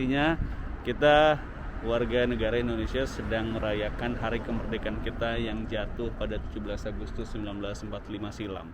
intinya kita warga negara Indonesia sedang merayakan hari kemerdekaan kita yang jatuh pada 17 Agustus 1945 silam.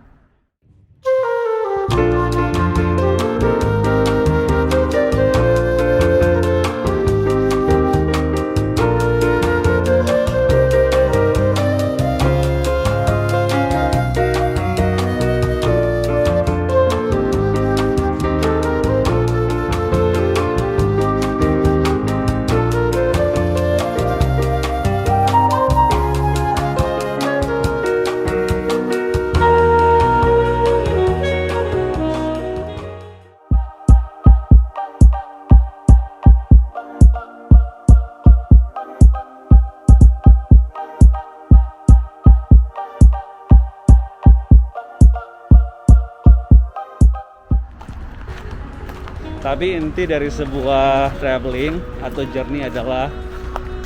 Tapi inti dari sebuah traveling atau journey adalah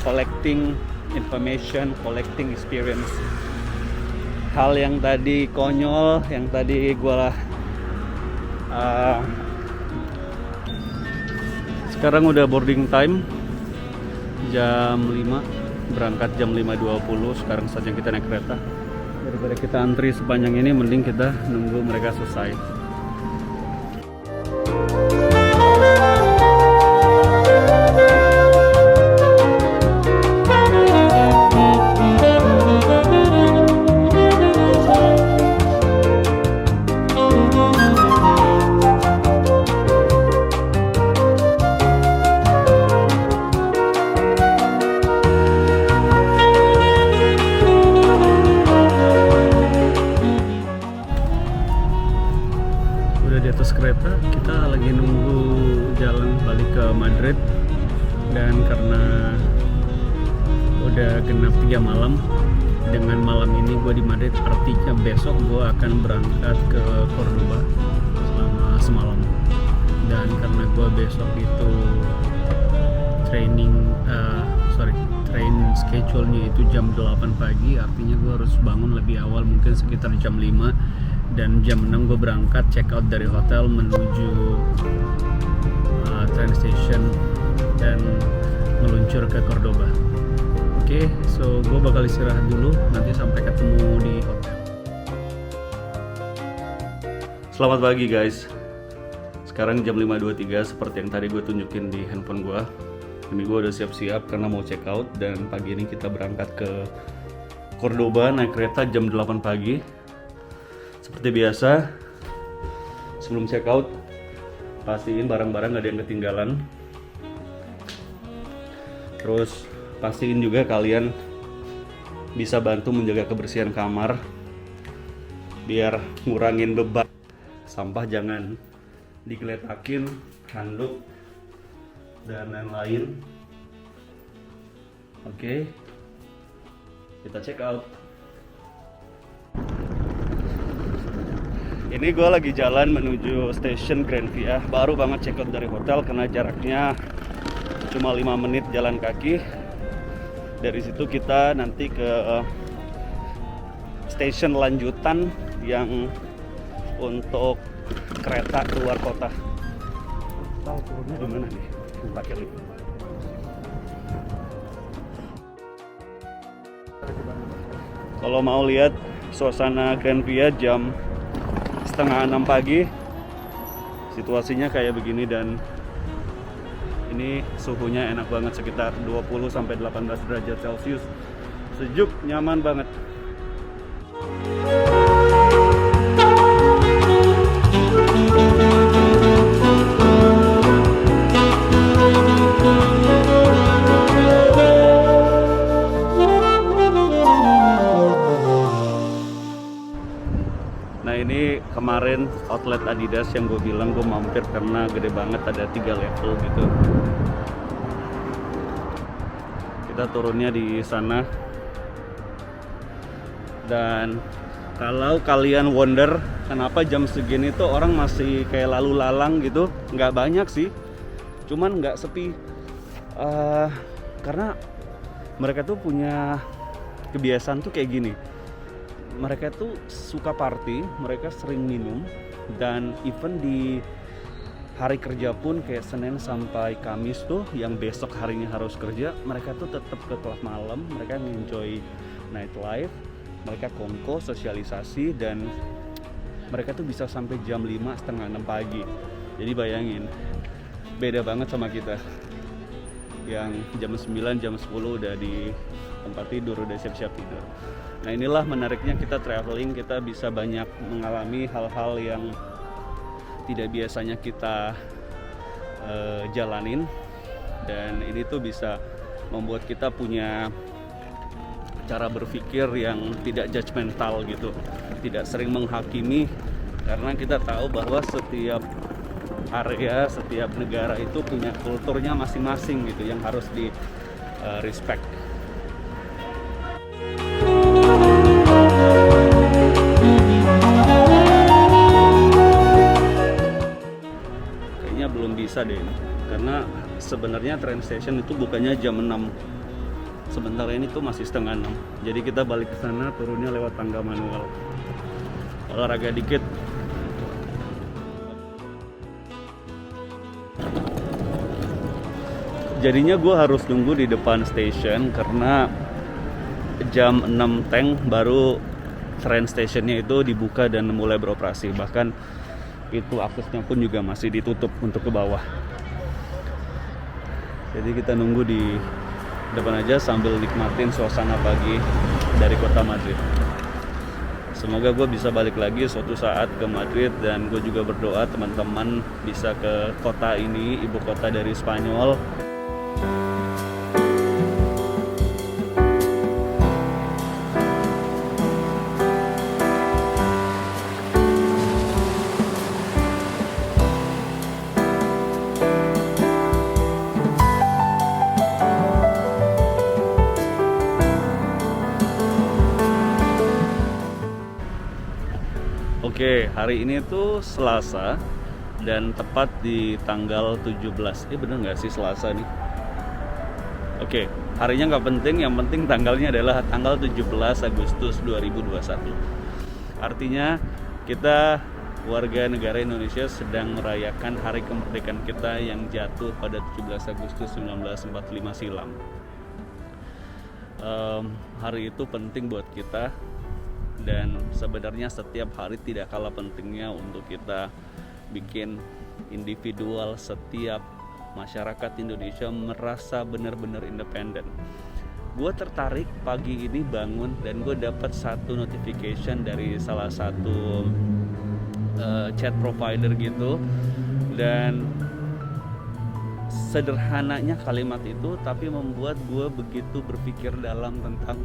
collecting information, collecting experience. Hal yang tadi konyol, yang tadi gue sekarang udah boarding time jam 5, berangkat jam 5.20. Sekarang saja kita naik kereta. Daripada kita antri sepanjang ini, mending kita nunggu mereka selesai. Kereta kita lagi nunggu jalan balik ke Madrid, dan karena udah genap 3 malam, dengan malam ini gue di Madrid, artinya besok gue akan berangkat ke Cordoba selama semalam. Dan karena gue besok itu train schedule-nya itu jam 8 pagi, artinya gue harus bangun lebih awal, mungkin sekitar jam 5. Dan jam 6 gue berangkat, check out dari hotel menuju train station dan meluncur ke Cordoba. Oke, so gue bakal istirahat dulu, nanti sampai ketemu di hotel. Selamat pagi guys. Sekarang jam 5.23 seperti yang tadi gue tunjukin di handphone gue. Ini gue udah siap-siap karena mau check out, dan pagi ini kita berangkat ke Cordoba naik kereta jam 8 pagi. Seperti biasa, sebelum check out, pastiin barang-barang gak ada yang ketinggalan. Terus pastiin juga kalian bisa bantu menjaga kebersihan kamar biar ngurangin beban. Sampah jangan digeletakin, handuk dan lain-lain. Oke, kita check out. Ini gue lagi jalan menuju stasiun Grand Via. Baru banget check out dari hotel karena jaraknya cuma 5 menit jalan kaki. Dari situ kita nanti ke stasiun lanjutan yang untuk kereta keluar kota. Tahu turunnya di mana nih? Pakai lift. Kalau mau lihat suasana Grand Via jam setengah 6 pagi, situasinya kayak begini, dan ini suhunya enak banget, sekitar 20-18 derajat Celcius. Sejuk, nyaman banget. Nah ini kemarin outlet Adidas yang gue bilang gue mampir karena gede banget, ada 3 level gitu. Kita turunnya di sana. Dan kalau kalian wonder kenapa jam segini tuh orang masih kayak lalu lalang gitu, nggak banyak sih, cuman nggak sepi. Karena mereka tuh punya kebiasaan tuh kayak gini. Mereka tuh suka party, mereka sering minum, dan even di hari kerja pun kayak Senin sampai Kamis tuh yang besok harinya harus kerja, mereka tuh tetap ke klub malam, mereka enjoy nightlife, mereka kongko, sosialisasi, dan mereka tuh bisa sampai jam 5, setengah 6 pagi. Jadi bayangin, beda banget sama kita yang jam 9, jam 10 udah di tempat tidur, udah siap-siap tidur. Nah inilah menariknya kita traveling, kita bisa banyak mengalami hal-hal yang tidak biasanya kita jalanin, dan ini tuh bisa membuat kita punya cara berpikir yang tidak judgmental gitu, tidak sering menghakimi, karena kita tahu bahwa setiap area, setiap negara itu punya kulturnya masing-masing gitu yang harus di respect. Kayaknya belum bisa deh ini, karena sebenarnya train station itu bukannya jam 6. Sebentar ini tuh masih setengah 6. Jadi kita balik ke sana, turunnya lewat tangga manual. Olahraga dikit. Jadinya gue harus nunggu di depan station karena jam 6 teng baru train stationnya itu dibuka dan mulai beroperasi. Bahkan itu aksesnya pun juga masih ditutup untuk ke bawah. Jadi kita nunggu di depan aja sambil nikmatin suasana pagi dari kota Madrid. Semoga gue bisa balik lagi suatu saat ke Madrid, dan gue juga berdoa teman-teman bisa ke kota ini, ibu kota dari Spanyol. Oke, hari ini tuh Selasa dan tepat di tanggal 17. Bener nggak sih Selasa nih? Oke, harinya nggak penting, yang penting tanggalnya adalah tanggal 17 Agustus 2021. Artinya kita warga negara Indonesia sedang merayakan hari kemerdekaan kita yang jatuh pada 17 Agustus 1945 silam. Hari itu penting buat kita. Dan sebenarnya setiap hari tidak kalah pentingnya untuk kita bikin individual, setiap masyarakat Indonesia merasa benar-benar independen. Gue tertarik pagi ini bangun dan gue dapat satu notification dari salah satu chat provider gitu, dan sederhananya kalimat itu tapi membuat gue begitu berpikir dalam tentang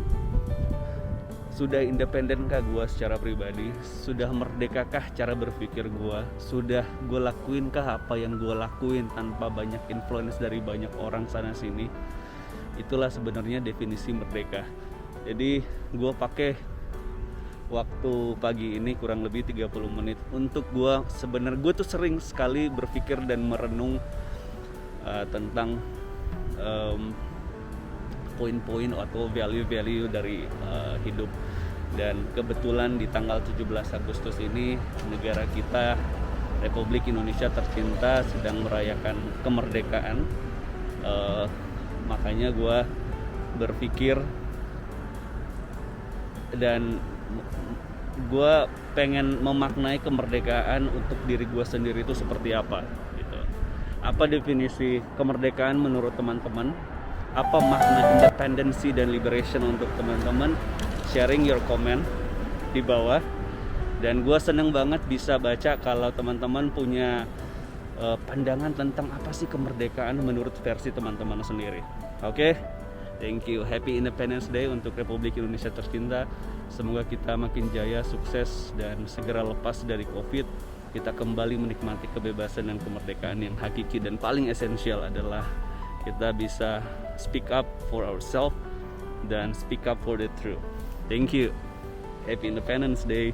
sudah independenkah gue secara pribadi? Sudah merdekakah cara berpikir gue? Sudah gue lakuinkah apa yang gue lakuin tanpa banyak influence dari banyak orang sana sini? Itulah sebenarnya definisi merdeka. Jadi gue pakai waktu pagi ini kurang lebih 30 menit untuk gue, sebenarnya gue tuh sering sekali berpikir dan merenung tentang poin-poin atau value-value dari hidup. Dan kebetulan di tanggal 17 Agustus ini negara kita, Republik Indonesia tercinta, sedang merayakan kemerdekaan. Makanya gue berpikir dan gue pengen memaknai kemerdekaan untuk diri gue sendiri itu seperti apa gitu. Apa definisi kemerdekaan menurut teman-teman? Apa makna independency dan liberation untuk teman-teman? Sharing your comment di bawah. Dan gue seneng banget bisa baca kalau teman-teman punya pandangan tentang apa sih kemerdekaan menurut versi teman-teman sendiri. Oke? Thank you. Happy Independence Day untuk Republik Indonesia tercinta. Semoga kita makin jaya, sukses, dan segera lepas dari COVID. Kita kembali menikmati kebebasan dan kemerdekaan yang hakiki, dan paling esensial adalah kita bisa speak up for ourselves dan speak up for the truth. Thank you. Happy Independence Day.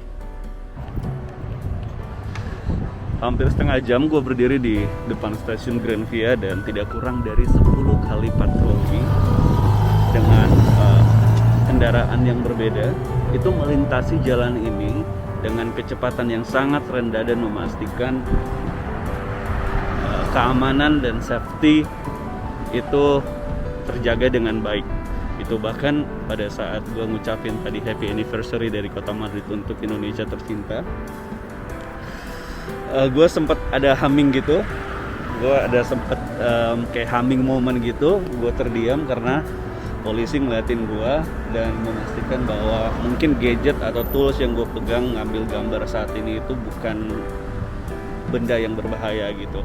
Hampir setengah jam gue berdiri di depan stasiun Grand Via dan tidak kurang dari 10 kali patroli dengan kendaraan yang berbeda itu melintasi jalan ini dengan kecepatan yang sangat rendah dan memastikan keamanan dan safety itu terjaga dengan baik. Itu bahkan pada saat gue ngucapin tadi happy anniversary dari kota Madrid untuk Indonesia tercinta, gue sempet ada humming gitu, gue ada sempet kayak humming moment gitu. Gue terdiam karena polisi ngeliatin gue dan memastikan bahwa mungkin gadget atau tools yang gue pegang ngambil gambar saat ini itu bukan benda yang berbahaya gitu.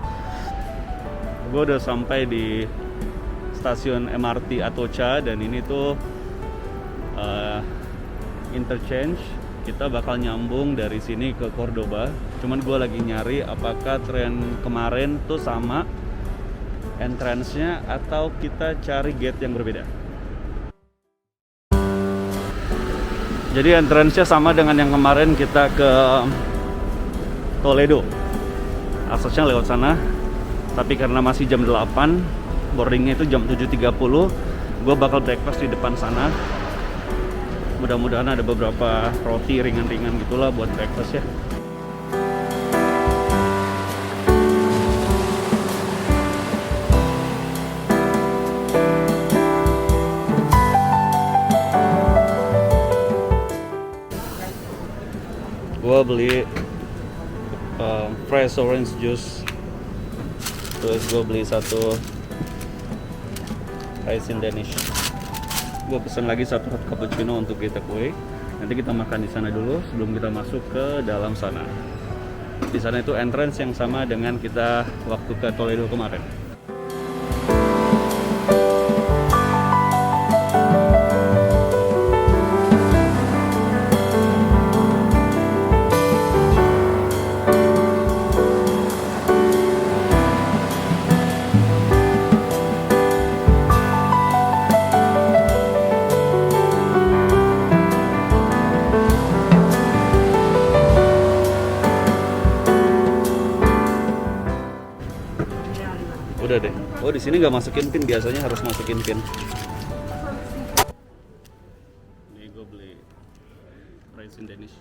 Gue udah sampai di stasiun MRT Atocha dan ini tuh interchange. Kita bakal nyambung dari sini ke Cordoba. Cuman gue lagi nyari apakah tren kemarin tuh sama entrance-nya atau kita cari gate yang berbeda. Jadi entrance-nya sama dengan yang kemarin kita ke Toledo. Aksesnya lewat sana. Tapi karena masih jam 8, boardingnya itu jam 7.30, gue bakal breakfast di depan sana. Mudah-mudahan ada beberapa roti ringan-ringan gitulah buat breakfast ya. Gue beli fresh orange juice, terus gue beli satu ice in Danish. Gue pesen lagi satu hot cappuccino untuk kita kue. Nanti kita makan di sana dulu sebelum kita masuk ke dalam sana. Di sana itu entrance yang sama dengan kita waktu ke Toledo kemarin. Udah deh. Oh, di sini nggak masukin pin, biasanya harus masukin pin. Ini gue beli rice in Danish.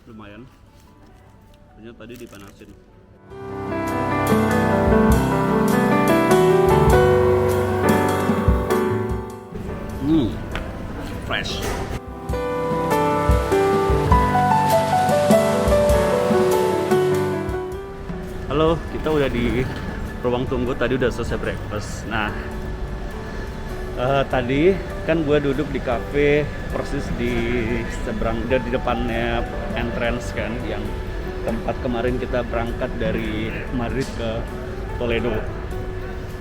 Lumayan. Ternyata tadi dipanasin. Fresh. Halo, kita udah di ruang tunggu, tadi udah selesai breakfast. Nah, tadi kan gue duduk di cafe persis di seberang, di depannya entrance kan, yang tempat kemarin kita berangkat dari Madrid ke Toledo.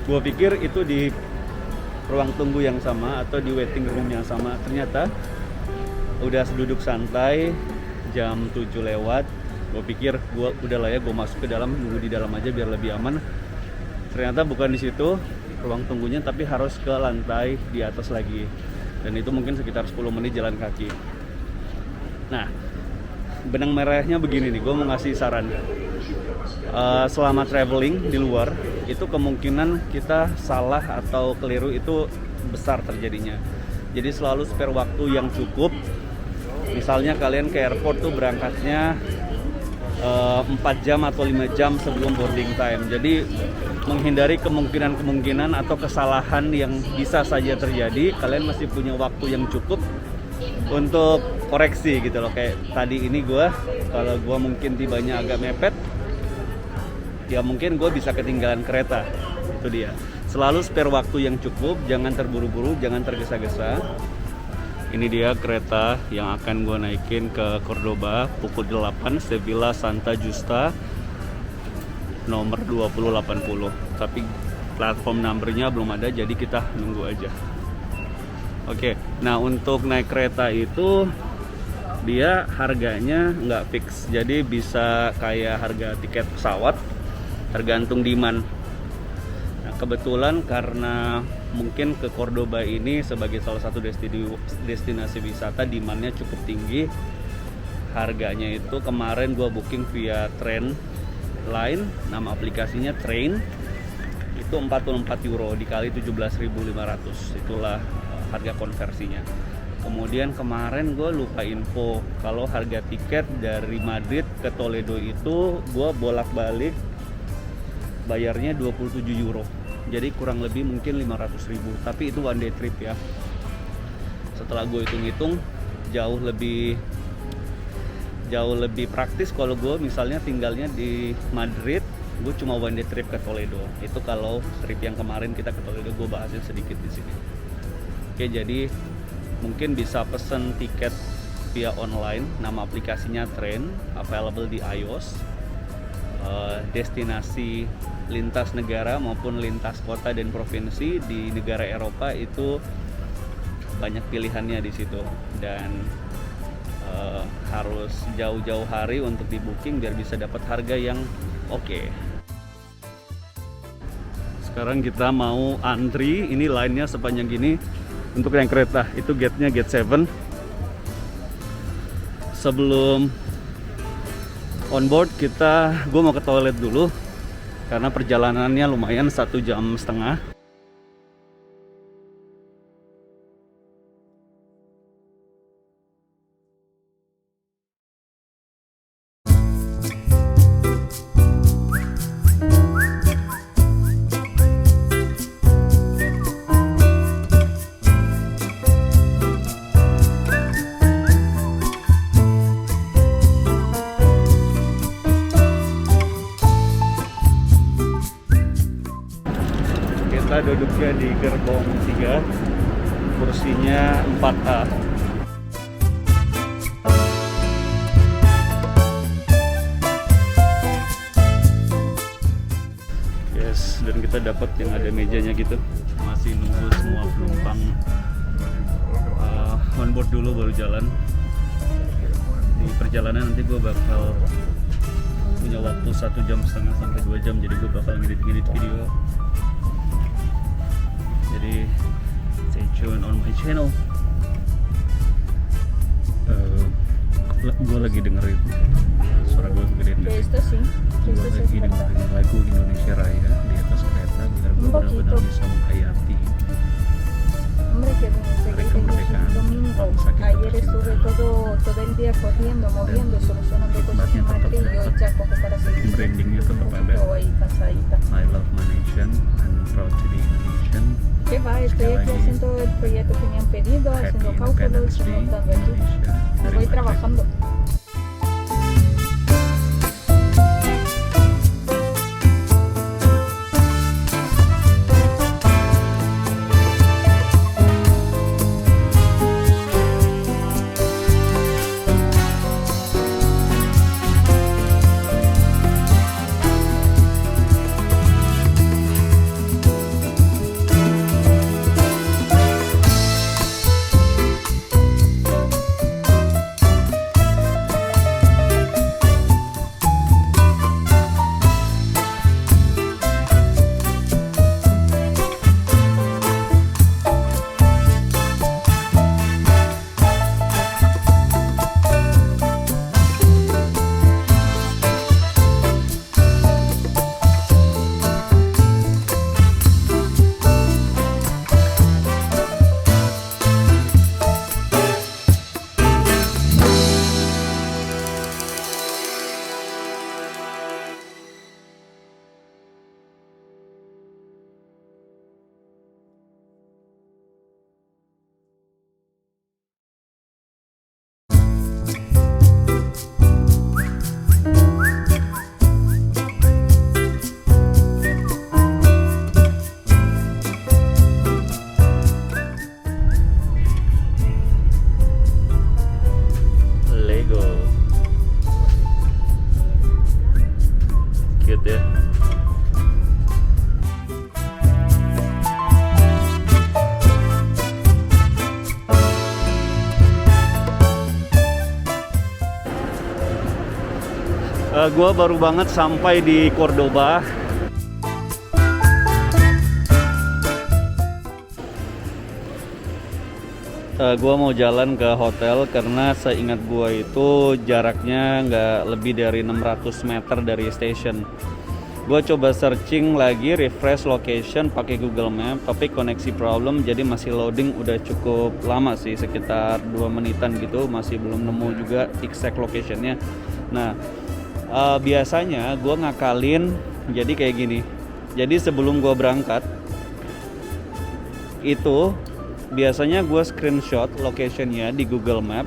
Gue pikir itu di ruang tunggu yang sama atau di waiting room yang sama. Ternyata udah duduk santai, jam 7 lewat. Gue pikir gue udah lah ya, gue masuk ke dalam, nunggu di dalam aja biar lebih aman. Ternyata bukan di situ ruang tunggunya, tapi harus ke lantai di atas lagi. Dan itu mungkin sekitar 10 menit jalan kaki. Nah, benang merahnya begini nih, gue mau ngasih saran. Selama traveling di luar, itu kemungkinan kita salah atau keliru itu besar terjadinya. Jadi selalu spare waktu yang cukup. Misalnya kalian ke airport tuh berangkatnya 4 jam atau 5 jam sebelum boarding time. Jadi menghindari kemungkinan-kemungkinan atau kesalahan yang bisa saja terjadi, kalian masih punya waktu yang cukup untuk koreksi gitu loh. Kayak tadi ini kalau gue mungkin tibanya agak mepet, ya mungkin gue bisa ketinggalan kereta. Itu dia. Selalu spare waktu yang cukup, jangan terburu-buru, jangan tergesa-gesa. Ini dia kereta yang akan gue naikin ke Cordoba pukul 8, Sevilla Santa Justa, nomor 2080. Tapi platform numbernya belum ada, jadi kita nunggu aja. Oke, nah untuk naik kereta itu dia harganya nggak fix, jadi bisa kayak harga tiket pesawat, tergantung demand. Nah, kebetulan karena mungkin ke Cordoba ini sebagai salah satu destinasi wisata, demandnya cukup tinggi. Harganya itu kemarin gua booking via Train Line, nama aplikasinya Train, itu 44 euro dikali 17.500, itulah harga konversinya. Kemudian kemarin gue lupa info kalau harga tiket dari Madrid ke Toledo itu gue bolak-balik bayarnya 27 euro. Jadi kurang lebih mungkin 500.000. Tapi itu one day trip ya. Setelah gue hitung-hitung jauh lebih praktis kalau gue misalnya tinggalnya di Madrid, gue cuma one day trip ke Toledo. Itu kalau trip yang kemarin kita ke Toledo gue bahasin sedikit di sini. Oke, jadi mungkin bisa pesen tiket via online, nama aplikasinya Train, available di iOS. Destinasi lintas negara maupun lintas kota dan provinsi di negara Eropa itu banyak pilihannya di situ, dan harus jauh-jauh hari untuk di booking biar bisa dapat harga yang oke. Sekarang kita mau antri, ini line-nya sepanjang gini. Untuk yang kereta itu gate-nya gate 7. Sebelum on board gue mau ke toilet dulu karena perjalanannya lumayan 1,5 jam. Kita duduknya di gerbong 3, kursinya 4A. Yes, dan kita dapat yang ada mejanya gitu. Masih nunggu semua penumpang on board dulu baru jalan. Di perjalanan nanti gue bakal punya waktu 1,5 jam sampai 2 jam, jadi gue bakal ngedit video. Jadi stay tune on my channel. Gue lagi dengerin suara gue gedein. Gue lagi dengerin lagu Indonesia Raya di atas kereta biar gue benar-benar bisa menghayati hari kemerdekaan bangsa kita Ayer tercinta. estuve todo el día corriendo, moviendo, solucionando cosas en Madrid y hoy ya cojo para seguir Brandingnya tetap un ada. poquito ahí cansadita. I love my nation and proud to be Indonesian. ¿Qué va? Estoy aquí haciendo el proyecto que me han pedido, Happy haciendo cálculos, Independence Day, montando aquí. Indonesia. Me Dari voy Madrid. trabajando. ya. Gua baru banget sampai di Cordoba. Gua mau jalan ke hotel karena seingat gua itu jaraknya nggak lebih dari 600 meter dari station. Gue coba searching lagi, refresh location pakai Google Map, tapi koneksi problem, jadi masih loading udah cukup lama sih, sekitar 2 menitan gitu, masih belum nemu juga exact locationnya. Nah, biasanya gue ngakalin jadi kayak gini. Jadi sebelum gue berangkat itu biasanya gue screenshot locationnya di Google Map,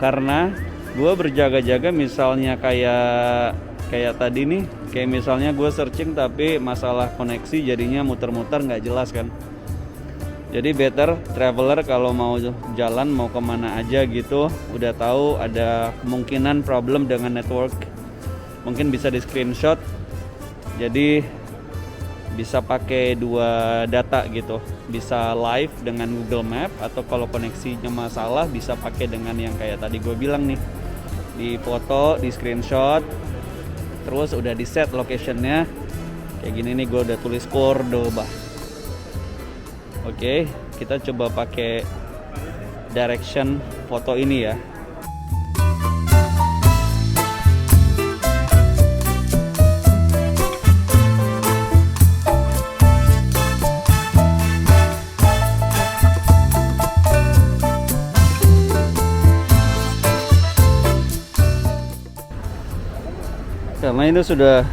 karena gue berjaga-jaga misalnya kayak tadi nih, kayak misalnya gue searching tapi masalah koneksi jadinya muter-muter nggak jelas kan. Jadi better traveler kalau mau jalan mau kemana aja gitu udah tahu ada kemungkinan problem dengan network, mungkin bisa di screenshot, jadi bisa pakai 2 data gitu, bisa live dengan Google Map, atau kalau koneksinya masalah bisa pakai dengan yang kayak tadi gue bilang nih, di foto, di screenshot, terus udah di set locationnya kayak gini nih. Gue udah tulis Cordoba. Oke, kita coba pakai direction foto ini ya. Karena ini sudah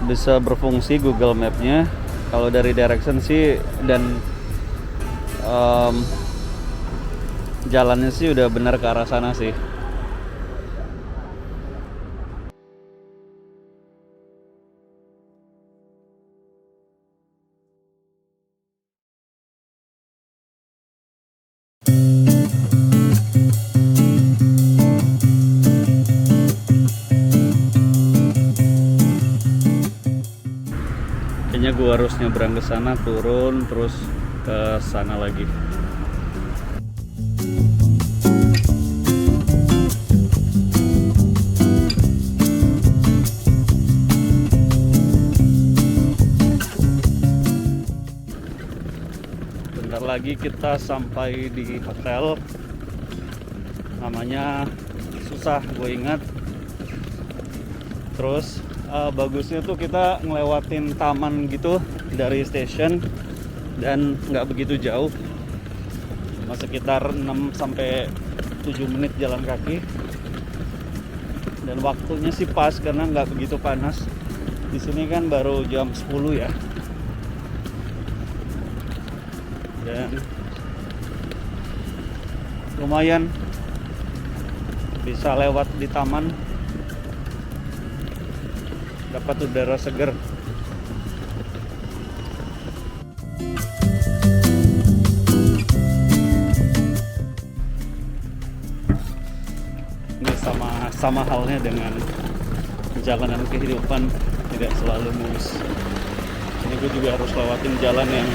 bisa berfungsi Google Map-nya, kalau dari direction sih dan jalannya sih udah benar ke arah sana sih. Kayaknya gue harus nyebrang ke sana, turun terus ke sana lagi. Bentar lagi kita sampai di hotel. Namanya susah gue ingat. Terus bagusnya tuh kita ngelewatin taman gitu dari station dan nggak begitu jauh, cuma sekitar 6-7 menit jalan kaki, dan waktunya sih pas karena nggak begitu panas. Di sini kan baru jam 10 ya, dan lumayan bisa lewat di taman, dapat udara segar. Ini sama halnya dengan perjalanan kehidupan, tidak selalu mulus. Ini gue juga harus lewatin jalan yang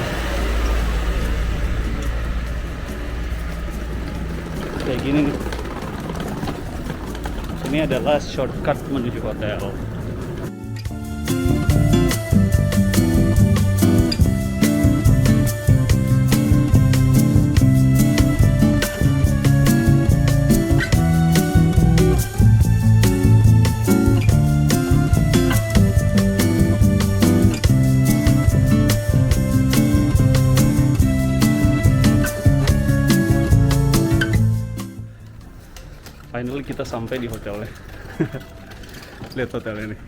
kayak gini nih. Ini adalah shortcut menuju hotel. Finally kita sampai di hotelnya. Lihat hotelnya nih.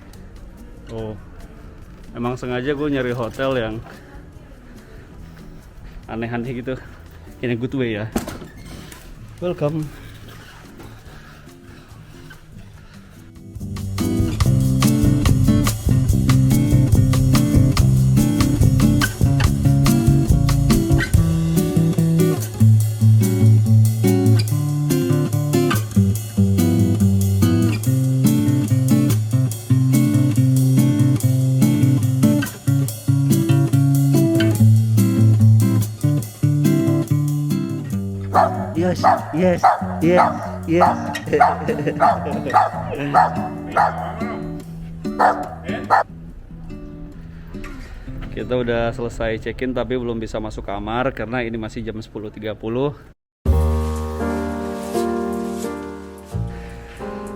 Oh, emang sengaja gue nyari hotel yang aneh-aneh gitu, in a good way ya. Welcome. Yes. Kita udah selesai check-in tapi belum bisa masuk kamar karena ini masih jam 10.30.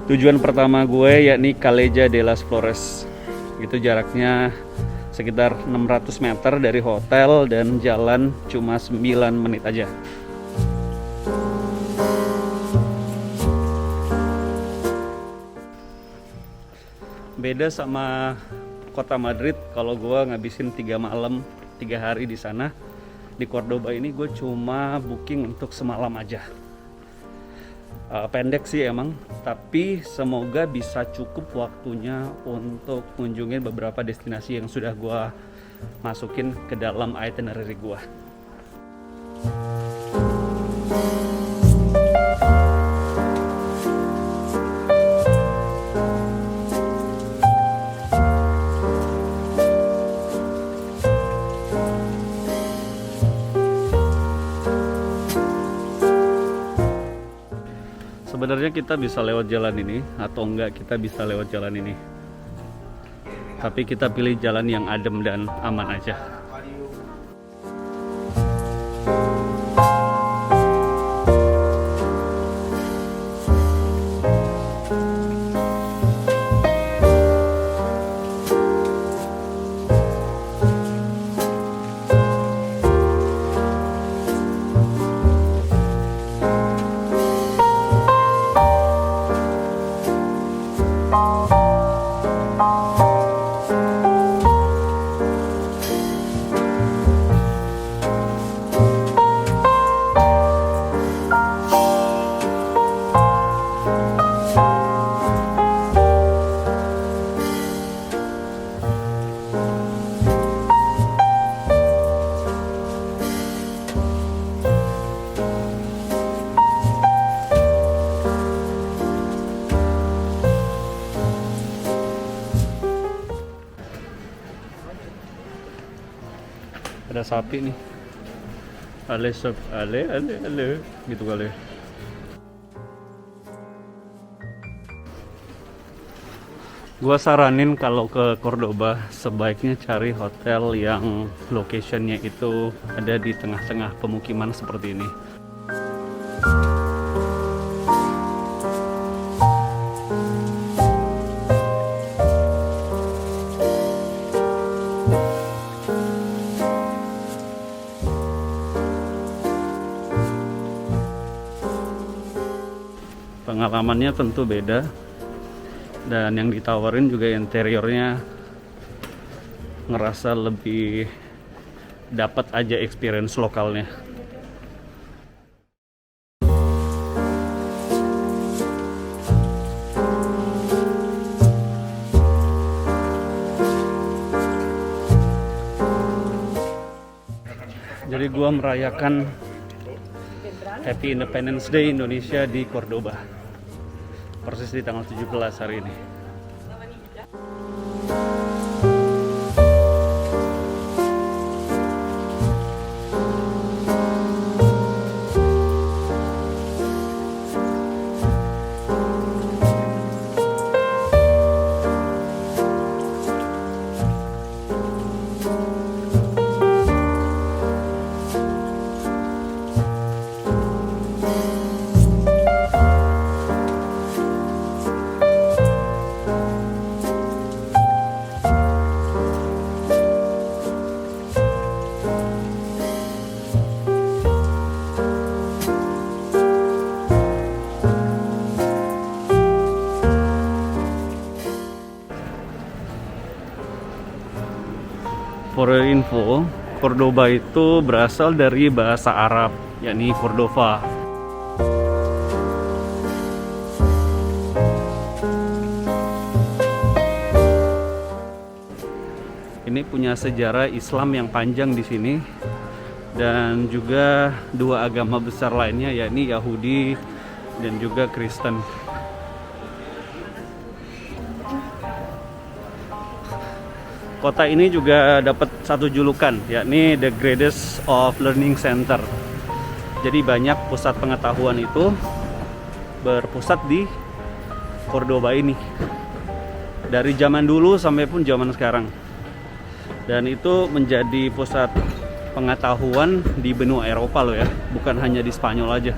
Tujuan pertama gue yakni Calleja de las Flores. Itu jaraknya sekitar 600 meter dari hotel dan jalan cuma 9 menit aja. Beda sama kota Madrid, kalau gue ngabisin 3 malam 3 hari di sana. Di Cordoba ini gue cuma booking untuk semalam aja. Pendek sih emang, tapi semoga bisa cukup waktunya untuk kunjungin beberapa destinasi yang sudah gue masukin ke dalam itinerary gue. Sebenarnya kita bisa lewat jalan ini atau enggak kita bisa lewat jalan ini. Tapi kita pilih jalan yang adem dan aman aja. Ada sapi nih, ale gitu kali. Gua saranin kalau ke Cordoba sebaiknya cari hotel yang locationnya itu ada di tengah-tengah pemukiman seperti ini. Pengalamannya tentu beda, dan yang ditawarin juga interiornya ngerasa lebih dapat aja experience lokalnya. Jadi gua merayakan Happy Independence Day Indonesia di Cordoba, persis di tanggal 17 hari ini. For your info, Cordoba itu berasal dari bahasa Arab, yakni Cordova. Ini punya sejarah Islam yang panjang di sini, dan juga dua agama besar lainnya, yakni Yahudi dan juga Kristen. Kota ini juga dapat satu julukan, yakni The Greatest of Learning Center. Jadi banyak pusat pengetahuan itu berpusat di Cordoba ini, dari zaman dulu sampai pun zaman sekarang. Dan itu menjadi pusat pengetahuan di benua Eropa loh ya, bukan hanya di Spanyol aja.